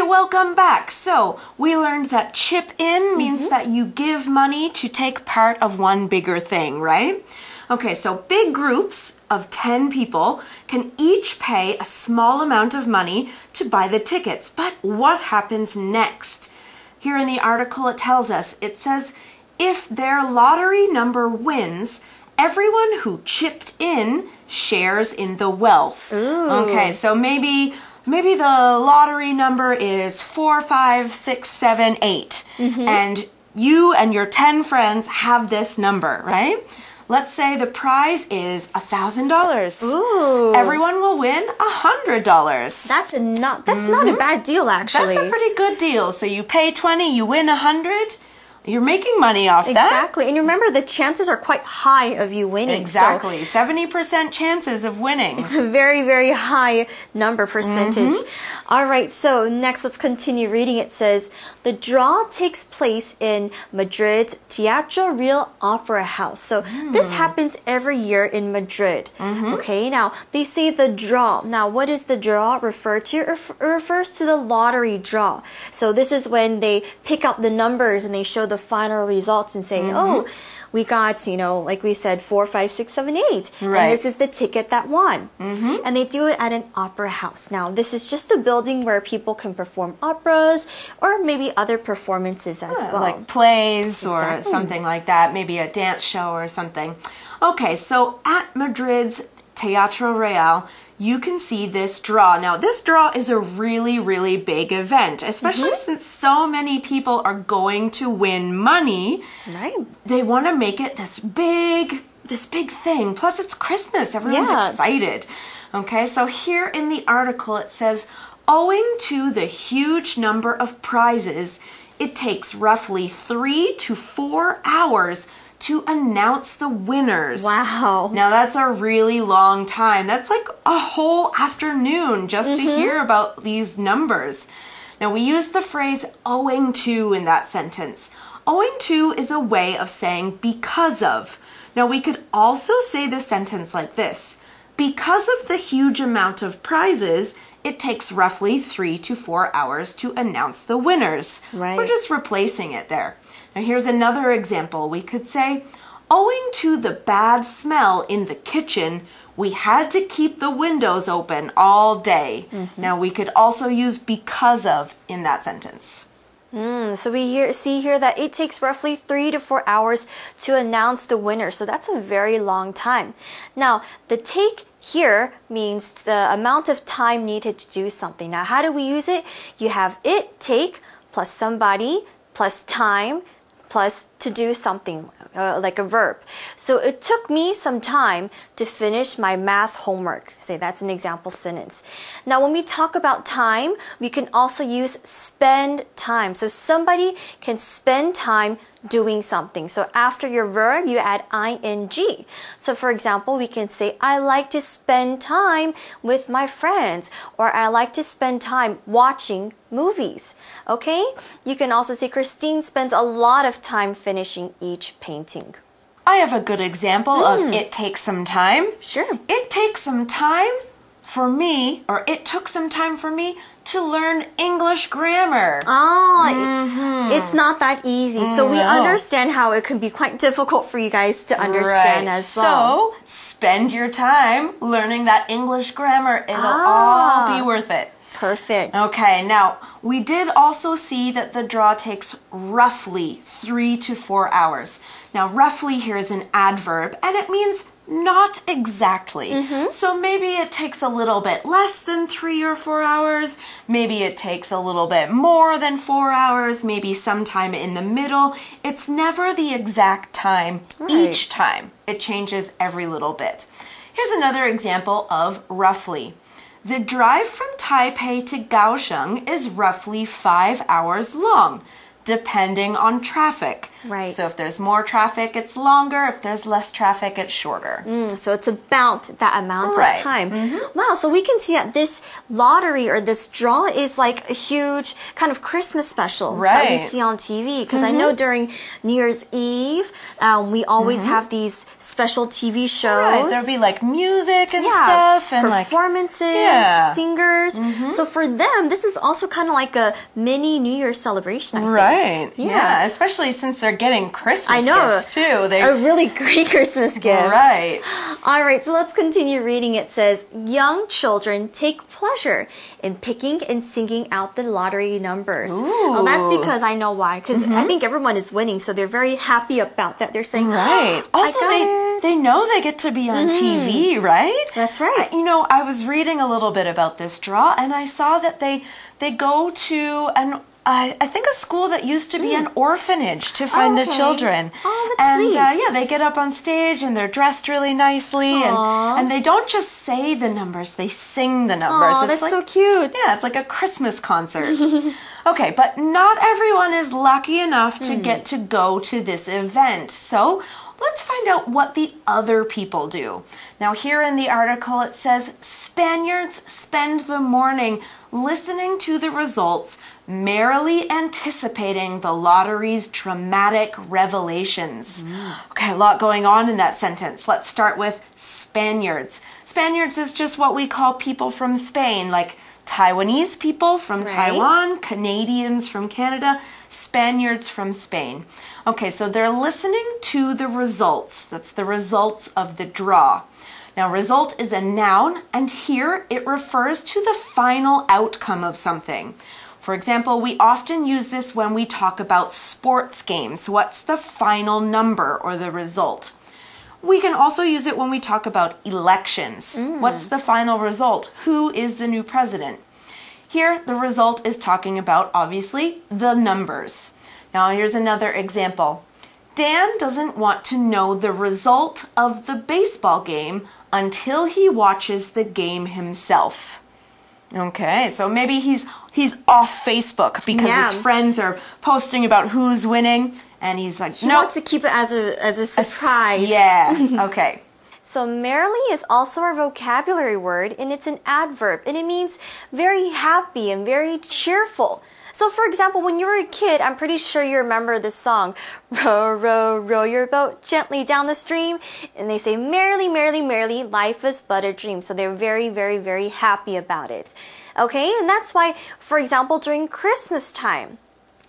welcome back. So, we learned that chip in means that you give money to take part of one bigger thing, right? Okay, so big groups of 10 people can each pay a small amount of money to buy the tickets. But what happens next? Here in the article it tells us, it says, if their lottery number wins, everyone who chipped in shares in the wealth. Ooh. Okay, so maybe the lottery number is 4, 5, 6, 7, 8. And you and your 10 friends have this number, right? Let's say the prize is $1,000. Ooh. Everyone will win $100. That's not a bad deal, actually. That's a pretty good deal. So you pay 20, you win 100. You're making money off that. Exactly. And remember, the chances are quite high of you winning. Exactly. 70% chances of winning. It's a very, very high number percentage. All right, so next let's continue reading. It says, the draw takes place in Madrid's Teatro Real Opera House. So this happens every year in Madrid. Okay, now they say the draw. Now, what does the draw refer to? It refers to the lottery draw. So this is when they pick out the numbers and they show the final results and say, oh, we got, like we said, 4, 5, 6, 7, 8. Right. And this is the ticket that won. And they do it at an opera house. Now, this is just a building where people can perform operas or maybe other performances as well. Like plays or something like that. Maybe a dance show or something. Okay, so at Madrid's Teatro Real, you can see this draw. Now, this draw is a really, really big event, especially since so many people are going to win money. Right. They want to make it this big thing. Plus, it's Christmas. Everyone's excited. Okay, so here in the article, it says, owing to the huge number of prizes, it takes roughly 3 to 4 hours to announce the winners. Wow. Now that's a really long time. That's like a whole afternoon just to hear about these numbers. Now we use the phrase owing to in that sentence. Owing to is a way of saying because of. Now we could also say this sentence like this. Because of the huge amount of prizes, it takes roughly 3 to 4 hours to announce the winners. Right. We're just replacing it there. Now here's another example. We could say, owing to the bad smell in the kitchen, we had to keep the windows open all day. Now we could also use because of in that sentence. So we see here that it takes roughly 3 to 4 hours to announce the winner. So that's a very long time. Now, the take here means the amount of time needed to do something. Now, how do we use it? You have it, take, plus somebody, plus time, plus to do something, like a verb. So it took me some time to finish my math homework. Say that's an example sentence. Now when we talk about time, we can also use spend time. So somebody can spend time doing something. So after your verb, you add ing. So for example, we can say, I like to spend time with my friends, or I like to spend time watching movies. Okay? You can also say, Christine spends a lot of time finishing each painting. I have a good example of it takes some time. Sure. It takes some time for me, or it took some time for me to learn English grammar. Oh, it's not that easy. So we understand how it can be quite difficult for you guys to understand as well. So spend your time learning that English grammar. It'll all be worth it. Perfect. Okay, now we did also see that the draw takes roughly 3 to 4 hours. Now roughly here is an adverb and it means not exactly. So maybe it takes a little bit less than 3 or 4 hours. Maybe it takes a little bit more than 4 hours. Maybe sometime in the middle. It's never the exact time each time. It changes every little bit. Here's another example of roughly. The drive from Taipei to Kaohsiung is roughly 5 hours long. depending on traffic. Right. So if there's more traffic, it's longer. If there's less traffic, it's shorter. So it's about that amount of time. Wow, so we can see that this lottery or this draw is like a huge kind of Christmas special that we see on TV. Because I know during New Year's Eve, we always have these special TV shows. Right, there'll be like music and stuff. And performances, singers. So for them, this is also kind of like a mini New Year's celebration, I think. Right. Yeah, especially since they're getting Christmas gifts too. A really great Christmas gift. Right. All right, so let's continue reading. It says, young children take pleasure in picking and singing out the lottery numbers. Well, that's because I know why. Because I think everyone is winning, so they're very happy about that. They're saying, right. Also, they know they get to be on TV, right? That's right. You know, I was reading a little bit about this draw, and I saw that they go to I think a school that used to be an orphanage to find the children. Oh, that's sweet. Yeah, they get up on stage and they're dressed really nicely, and they don't just say the numbers, they sing the numbers. Oh, that's so cute. Yeah, it's like a Christmas concert. Okay, but not everyone is lucky enough to get to go to this event. So let's find out what the other people do. Now here in the article it says, Spaniards spend the morning listening to the results, merrily anticipating the lottery's dramatic revelations. Okay, a lot going on in that sentence. Let's start with Spaniards. Spaniards is just what we call people from Spain, like Taiwanese people from Taiwan, Canadians from Canada, Spaniards from Spain. Okay, so they're listening to the results. That's the results of the draw. Now, result is a noun, and here it refers to the final outcome of something. For example, we often use this when we talk about sports games. What's the final number or the result? We can also use it when we talk about elections. What's the final result? Who is the new president? Here, the result is talking about, obviously, the numbers. Now, here's another example. Dan doesn't want to know the result of the baseball game until he watches the game himself. Okay, so maybe he's off Facebook because his friends are posting about who's winning, and he's like, he wants to keep it as a surprise. Okay. So merrily is also a vocabulary word, and it's an adverb, and it means very happy and very cheerful. So for example, when you were a kid, I'm pretty sure you remember this song, row, row, row your boat gently down the stream. And they say, merrily, merrily, merrily, life is but a dream. So they're very, very, very happy about it. Okay, and that's why, for example, during Christmas time,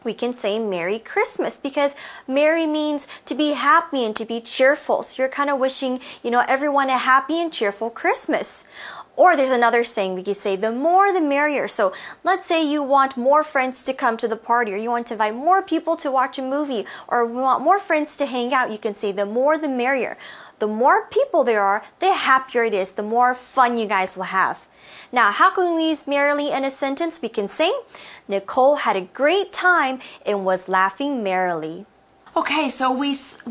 we can say Merry Christmas because merry means to be happy and to be cheerful. So you're kind of wishing, everyone a happy and cheerful Christmas. Or there's another saying, we can say the more the merrier. So let's say you want more friends to come to the party, or you want to invite more people to watch a movie, or we want more friends to hang out. You can say the more the merrier. The more people there are, the happier it is, the more fun you guys will have. Now, how can we use merrily in a sentence? We can say, Nicole had a great time and was laughing merrily. Okay, so we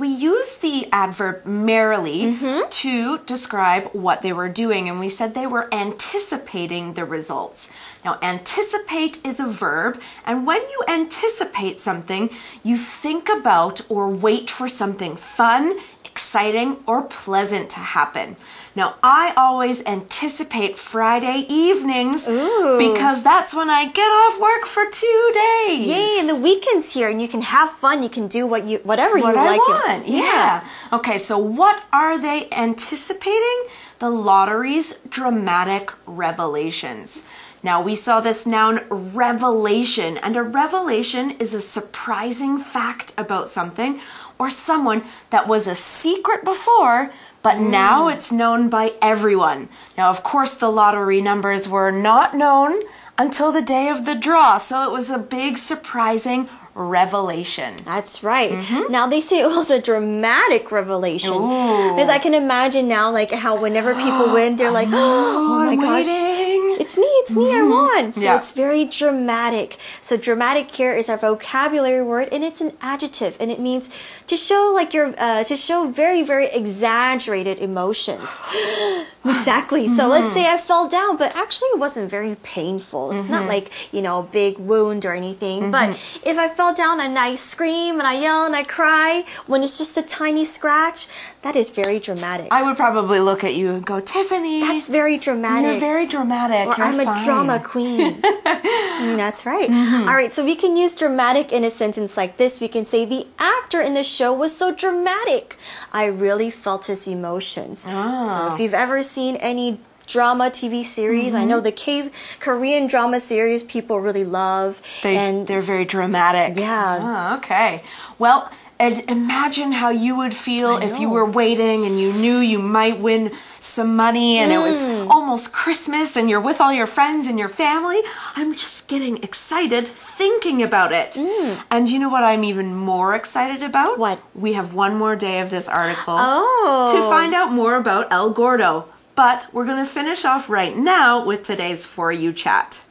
use the adverb merrily to describe what they were doing, and we said they were anticipating the results. Now, anticipate is a verb, and when you anticipate something, you think about or wait for something fun, exciting, or pleasant to happen. Now, I always anticipate Friday evenings because that's when I get off work for 2 days. Yay, and the weekend's here, and you can have fun. You can do whatever you like. Want. Yeah. Okay, so what are they anticipating? The lottery's dramatic revelations. Now, we saw this noun revelation, and a revelation is a surprising fact about something or someone that was a secret before, but now it's known by everyone. Now, of course, the lottery numbers were not known until the day of the draw, so it was a big, surprising revelation. That's right. Now, they say it was a dramatic revelation. Because I can imagine now, like, how whenever people win, they're like, oh my gosh. It's me, I won. So Yeah. it's very dramatic. So dramatic here is our vocabulary word, and it's an adjective, and it means to show like to show very, very exaggerated emotions. Exactly. So let's say I fell down, but actually it wasn't very painful. It's not like, a big wound or anything. But if I fell down and I scream and I yell and I cry when it's just a tiny scratch, that is very dramatic. I would probably look at you and go, Tiffany, that's very dramatic. You're very dramatic. Or I'm a drama queen. That's right. All right, so we can use dramatic in a sentence like this. We can say the actor in the show was so dramatic. I really felt his emotions. So if you've ever seen any drama TV series, I know the Korean drama series people really love. They're very dramatic. Yeah. Okay. Well, and imagine how you would feel if you were waiting and you knew you might win some money and it was almost Christmas and you're with all your friends and your family. I'm just getting excited thinking about it. And you know what I'm even more excited about? What? We have one more day of this article to find out more about El Gordo. But we're going to finish off right now with today's For You chat.